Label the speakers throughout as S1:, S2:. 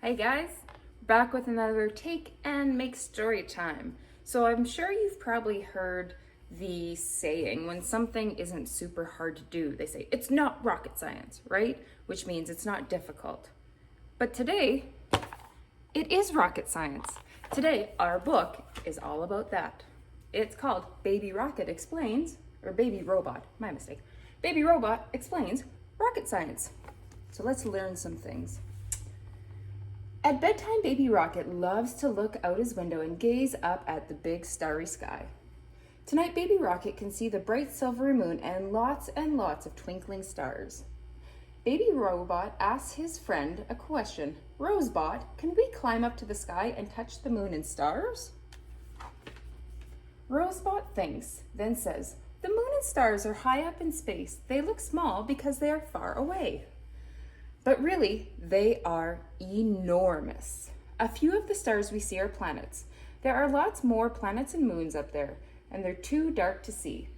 S1: Hey guys, back with another take and make story time. So I'm sure you've probably heard the saying when something isn't super hard to do, they say it's not rocket science, right? Which means it's not difficult. But today, it is rocket science. Today, our book is all about that. It's called Baby Rocket Explains, or Baby Robot, my mistake. Baby Robot Explains Rocket Science. So let's learn some things. At bedtime, Baby Rocket loves to look out his window and gaze up at the big starry sky. Tonight, Baby Rocket can see the bright silvery moon and lots of twinkling stars. Baby Robot asks his friend a question. Rosebot, can we climb up to the sky and touch the moon and stars? Rosebot thinks, then says, the moon and stars are high up in space. They look small because they are far away. But really, they are enormous. A few of the stars we see are planets. There are lots more planets and moons up there, and they're too dark to see.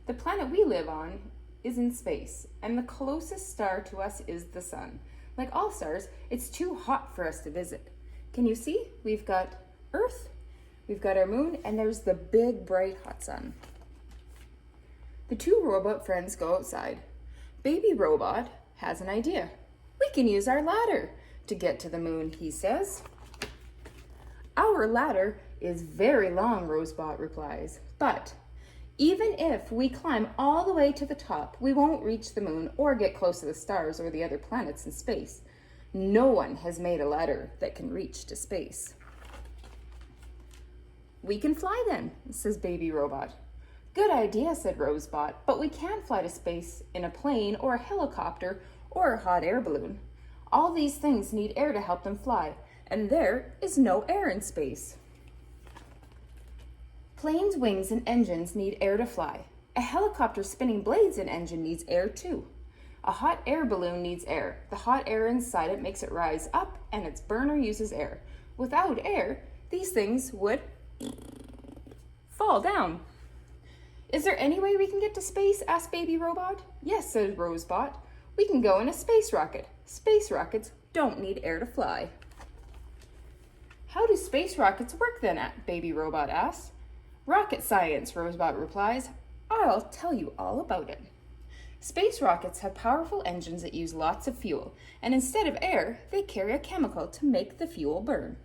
S1: The planet we live on is in space, and the closest star to us is the sun. Like all stars, it's too hot for us to visit. Can you see? We've got Earth, we've got our moon, and there's the big, bright, hot sun. The two robot friends go outside. Baby Robot has an idea. We can use our ladder to get to the moon, he says. Our ladder is very long, Rosebot replies, but even if we climb all the way to the top, we won't reach the moon or get close to the stars or the other planets in space. No one has made a ladder that can reach to space. We can fly then, says Baby Robot. Good idea, said Rosebot, but we can't fly to space in a plane or a helicopter or a hot air balloon. All these things need air to help them fly, and there is no air in space. Planes' wings and engines need air to fly. A helicopter spinning blades and engine needs air too. A hot air balloon needs air. The hot air inside it makes it rise up, and its burner uses air. Without air, these things would fall down. Is there any way we can get to space? Asked Baby Robot. Yes, said Rosebot. We can go in a space rocket. Space rockets don't need air to fly. How do space rockets work then? Baby Robot asks. Rocket science, Rosebot replies. I'll tell you all about it. Space rockets have powerful engines that use lots of fuel, and instead of air, they carry a chemical to make the fuel burn.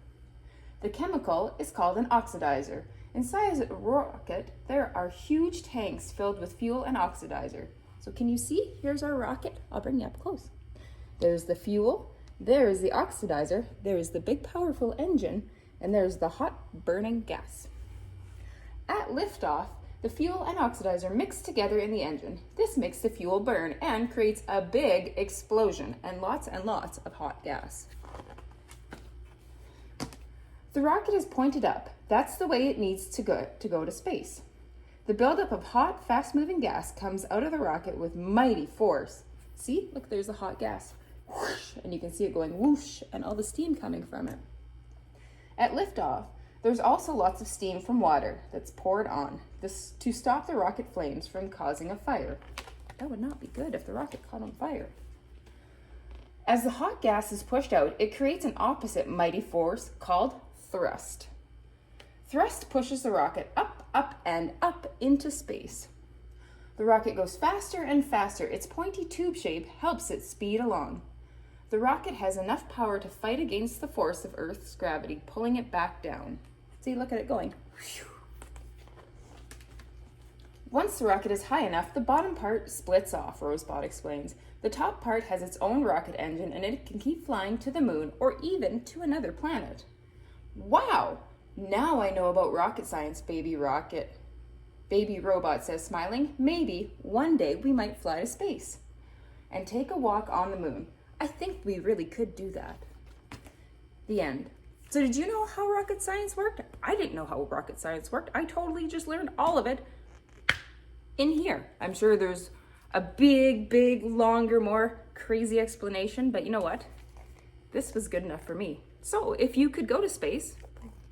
S1: The chemical is called an oxidizer. Inside a rocket, there are huge tanks filled with fuel and oxidizer. So can you see? Here's our rocket. I'll bring you up close. There's the fuel, there's the oxidizer, there's the big powerful engine, and there's the hot burning gas. At liftoff, the fuel and oxidizer mix together in the engine. This makes the fuel burn and creates a big explosion and lots of hot gas. The rocket is pointed up. That's the way it needs to go to space. The buildup of hot, fast-moving gas comes out of the rocket with mighty force. See? Look, there's the hot gas. Whoosh, and you can see it going whoosh and all the steam coming from it. At liftoff, there's also lots of steam from water that's poured on this to stop the rocket flames from causing a fire. That would not be good if the rocket caught on fire. As the hot gas is pushed out, it creates an opposite mighty force called thrust. Thrust pushes the rocket up into space. The rocket goes faster and faster. Its pointy tube shape helps it speed along. The rocket has enough power to fight against the force of Earth's gravity, pulling it back down. See, look at it going. Once the rocket is high enough, the bottom part splits off, Rosebot explains. The top part has its own rocket engine, and it can keep flying to the moon or even to another planet. Wow! Now I know about rocket science, Baby Rocket. Baby Robot says, smiling. Maybe one day we might fly to space and take a walk on the moon. I think we really could do that. The end. So did you know how rocket science worked? I didn't know how rocket science worked. I totally just learned all of it in here. I'm sure there's a big, longer, more crazy explanation, but you know what? This was good enough for me. So if you could go to space,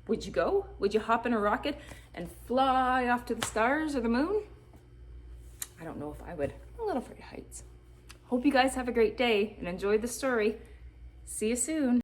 S1: would you go? Would you hop in a rocket and fly off to the stars or the moon? I don't know if I would. I'm a little afraid of heights. Hope you guys have a great day and enjoy the story. See you soon.